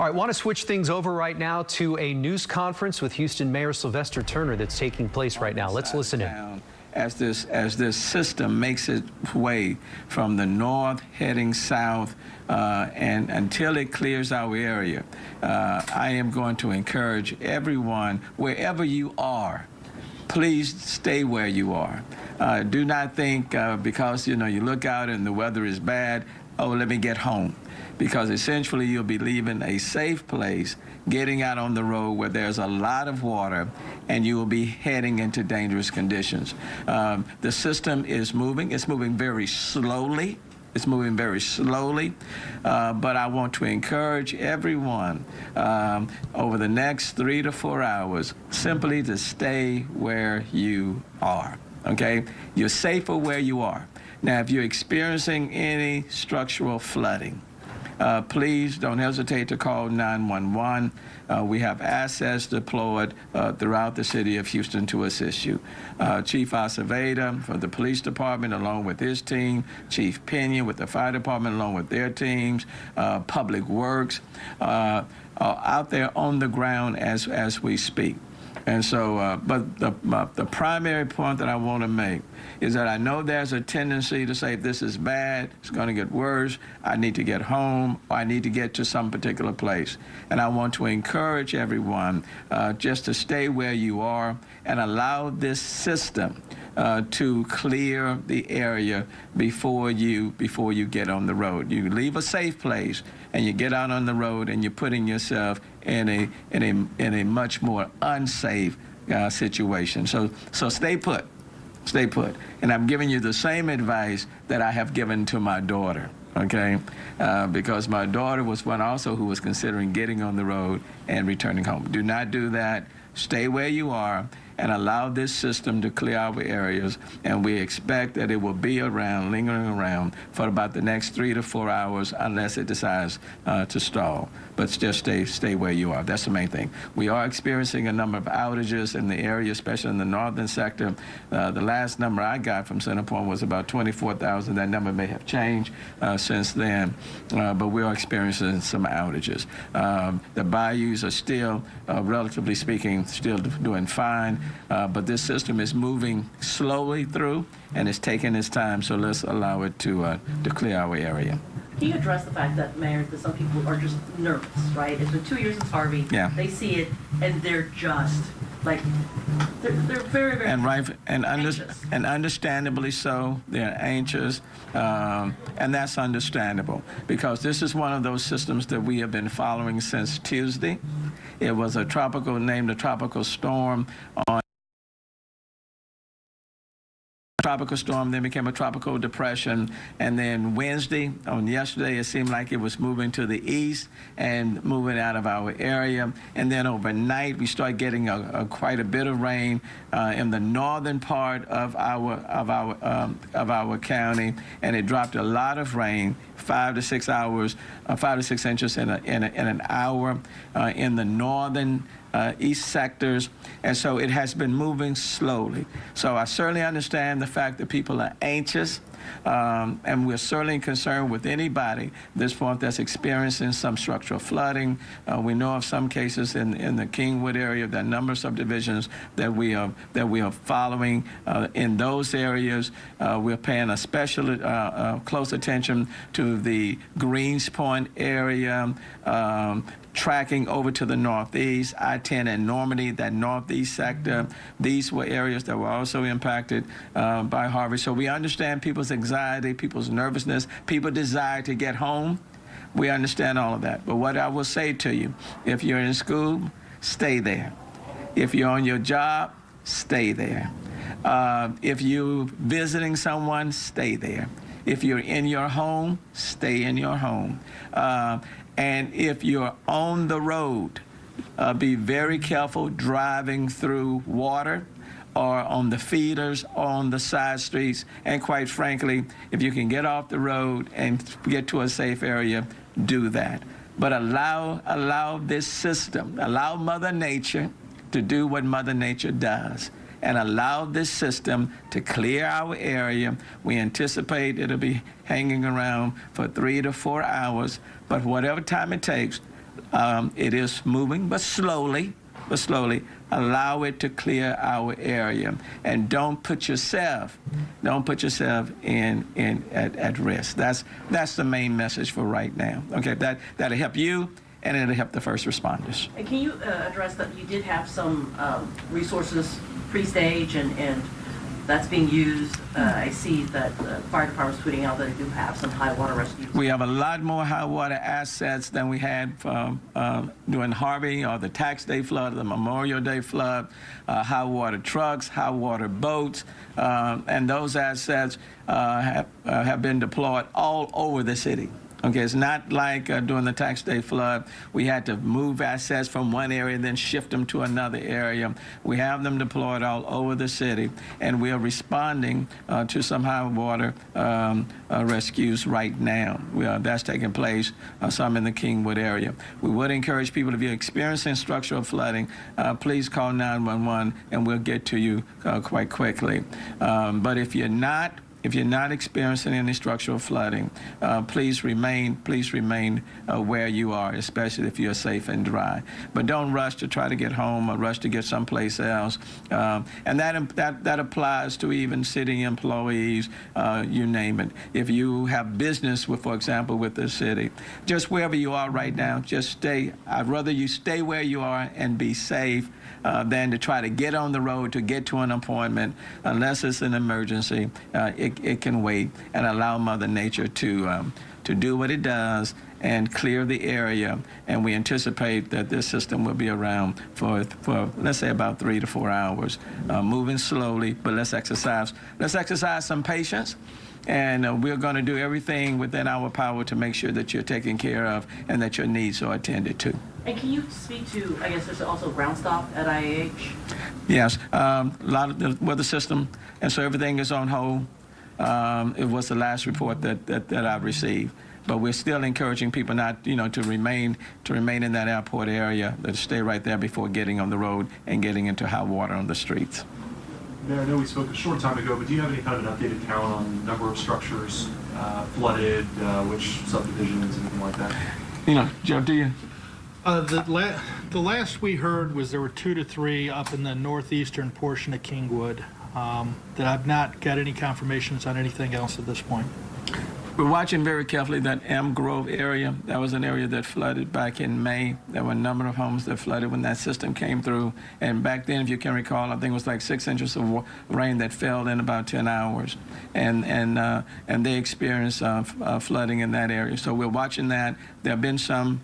All right, want to switch things over right now to a news conference with Houston Mayor Sylvester Turner that's taking place right now. Let's listen in. As this system makes its way from the north heading south and until it clears our area, I am going to encourage everyone, wherever you are, please stay where you are. Do not think because you look out and the weather is bad, oh, let me get home. Because essentially you'll be leaving a safe place, getting out on the road where there's a lot of water, and you will be heading into dangerous conditions. The system is moving. It's moving very slowly. It's moving very slowly, but I want to encourage everyone over the next 3 to 4 hours simply to stay where you are, okay? You're safer where you are. Now, if you're experiencing any structural flooding, please don't hesitate to call 911. We have assets deployed throughout the city of Houston to assist you. Chief Aceveda from the police department along with his team, Chief Pena with the fire department along with their teams, Public Works, out there on the ground as we speak. And so, but the primary point that I want to make is that I know there's a tendency to say, this is bad, it's going to get worse, I need to get home, or I need to get to some particular place. And I want to encourage everyone just to stay where you are and allow this system to clear the area before you get on the road. You leave a safe place and you get out on the road and you're putting yourself in a much more unsafe situation. So stay put. Stay put. And I'm giving you the same advice that I have given to my daughter, okay? Because my daughter was one also who was considering getting on the road and returning home. Do not do that. Stay where you are and allow this system to clear our areas, and we expect that it will be around, lingering around, for about the next 3 to 4 hours unless it decides to stall. But just stay where you are. That's the main thing. We are experiencing a number of outages in the area, especially in the northern sector. The last number I got from Centerpoint was about 24,000. That number may have changed since then, but we are experiencing some outages. The bayous are still, relatively speaking, still doing fine. But this system is moving slowly through, and it's taking its time, so let's allow it to clear our area. Can you address the fact that, Mayor, that some people are just nervous, right? It's been 2 years since Harvey. Yeah. They see it, and they're just, like, they're very, very anxious. And understandably so, they're anxious, and that's understandable, because this is one of those systems that we have been following since Tuesday. It was a tropical, named a tropical storm on tropical storm, then became a tropical depression, and then yesterday, it seemed like it was moving to the east and moving out of our area, and then overnight we started getting quite a bit of rain in the northern part of our county, and it dropped a lot of rain, 5 to 6 inches in an hour in the northern east sectors, and so it has been moving slowly. So I certainly understand the fact that people are anxious, and we're certainly concerned with anybody at this point that's experiencing some structural flooding. We know of some cases in the Kingwood area, there are a number of subdivisions that we are following in those areas. We're paying a special close attention to the Greenspoint area, tracking over to the northeast, I-10 and Normandy, that northeast sector. These were areas that were also impacted by Harvey. So we understand people's anxiety, people's nervousness, people's desire to get home. We understand all of that. But what I will say to you, if you're in school, stay there. If you're on your job, stay there. If you're visiting someone, stay there. If you're in your home, stay in your home. And if you're on the road, be very careful driving through water or on the feeders, on the side streets. And quite frankly, if you can get off the road and get to a safe area, do that. But allow this system, allow Mother Nature to do what Mother Nature does, and allow this system to clear our area. We anticipate it'll be hanging around for 3 to 4 hours, but whatever time it takes, It is moving, but slowly. Allow it to clear our area, and don't put yourself at risk. That's the main message for right now. Okay, that'll help you, and it'll help the first responders. And can you address that you did have some resources pre-stage and that's being used? I see that the fire department's tweeting out that they do have some high water rescues. We have a lot more high water assets than we had during Harvey or the Tax Day flood, the Memorial Day flood, high water trucks, high water boats, and those assets have been deployed all over the city. Okay, it's not like during the Tax Day flood, we had to move assets from one area and then shift them to another area. We have them deployed all over the city, and we are responding to some high water rescues right now. That's taking place, some in the Kingwood area. We would encourage people, if you're experiencing structural flooding, please call 911 and we'll get to you quite quickly. But if you're not experiencing any structural flooding, please remain where you are, especially if you're safe and dry. But don't rush to try to get home or rush to get someplace else. And that applies to even city employees, you name it. If you have business with, for example, with the city, just wherever you are right now, just stay. I'd rather you stay where you are and be safe than to try to get on the road to get to an appointment. Unless it's an emergency, it can wait, and allow Mother Nature to do what it does and clear the area. And we anticipate that this system will be around for let's say about 3 to 4 hours, moving slowly. But let's exercise some patience. And we're going to do everything within our power to make sure that you're taken care of and that your needs are attended to. And can you speak to, I guess there's also ground stop at IAH? Yes, a lot of the weather system, and so everything is on hold. It was the last report that I've received. But we're still encouraging people not, to remain in that airport area, to stay right there before getting on the road and getting into high water on the streets. Mayor, I know we spoke a short time ago, but do you have any kind of an updated count on number of structures flooded, which subdivisions, anything like that? Jeff, do you? The last we heard was there were 2 to 3 up in the northeastern portion of Kingwood. That I've not got any confirmations on anything else at this point. We're watching very carefully that Elm Grove area. That was an area that flooded back in May. There were a number of homes that flooded when that system came through. And back then, if you can recall, I think it was like 6 inches of rain that fell in about 10 hours. And they experienced flooding in that area. So we're watching that. There have been some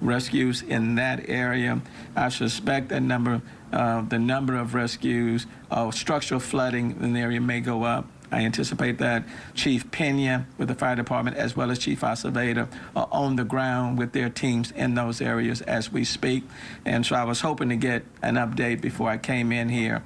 rescues in that area. I suspect that the number of rescues of structural flooding in the area may go up. I anticipate that Chief Pena with the fire department, as well as Chief Acevedo, are on the ground with their teams in those areas as we speak. And so I was hoping to get an update before I came in here.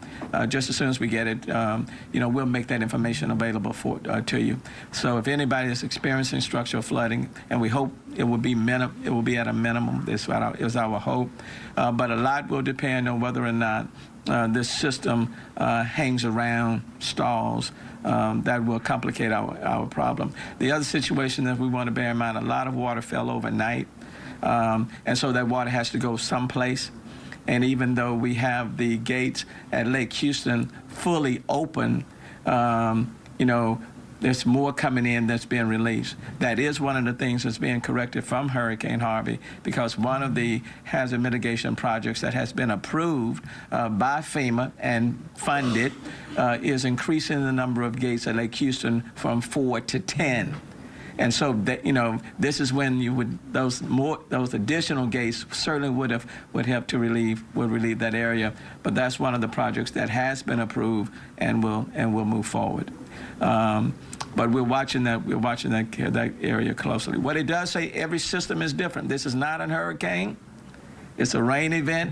Just as soon as we get it, we'll make that information available to you. So if anybody is experiencing structural flooding, and we hope it will be at a minimum. This is our hope. But a lot will depend on whether or not this system hangs around, stalls. That will complicate our problem. The other situation that we want to bear in mind, a lot of water fell overnight, and so that water has to go someplace. And even though we have the gates at Lake Houston fully open, there's more coming in that's being released. That is one of the things that's being corrected from Hurricane Harvey, because one of the hazard mitigation projects that has been approved by FEMA and funded is increasing the number of gates at Lake Houston from 4 to 10. And so that, this is when those additional gates certainly would help to relieve that area. But that's one of the projects that has been approved and will move forward. But we're watching that area closely. What it does say, every system is different. This is not a hurricane. It's a rain event.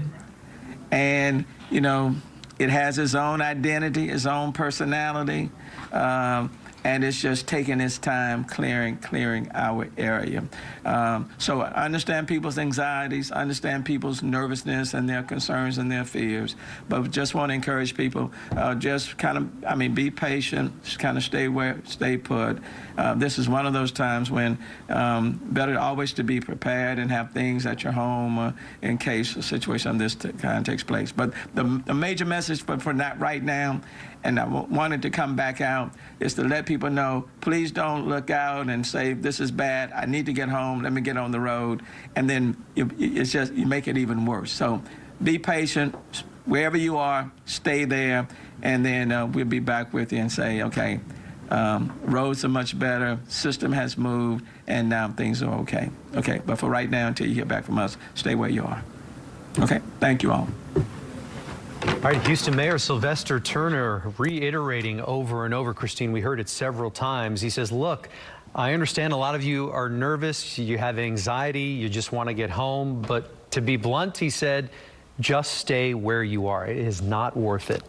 And, it has its own identity, its own personality. and it's just taking its time clearing our area. So I understand people's anxieties, I understand people's nervousness and their concerns and their fears, but just want to encourage people, just kind of, be patient, just kind of stay put. This is one of those times when better always to be prepared and have things at your home in case a situation of this kind takes place. But the major message for that right now, and I wanted to come back out, is to let people know, please don't look out and say, this is bad, I need to get home, let me get on the road, and then it's just, you make it even worse. So be patient, wherever you are, stay there, and then we'll be back with you and say, okay, roads are much better, system has moved, and now things are okay. Okay, but for right now, until you hear back from us, stay where you are. Okay, thank you all. All right, Houston Mayor Sylvester Turner reiterating over and over, Christine, we heard it several times. He says, look, I understand a lot of you are nervous, you have anxiety, you just want to get home, but to be blunt, he said, just stay where you are. It is not worth it.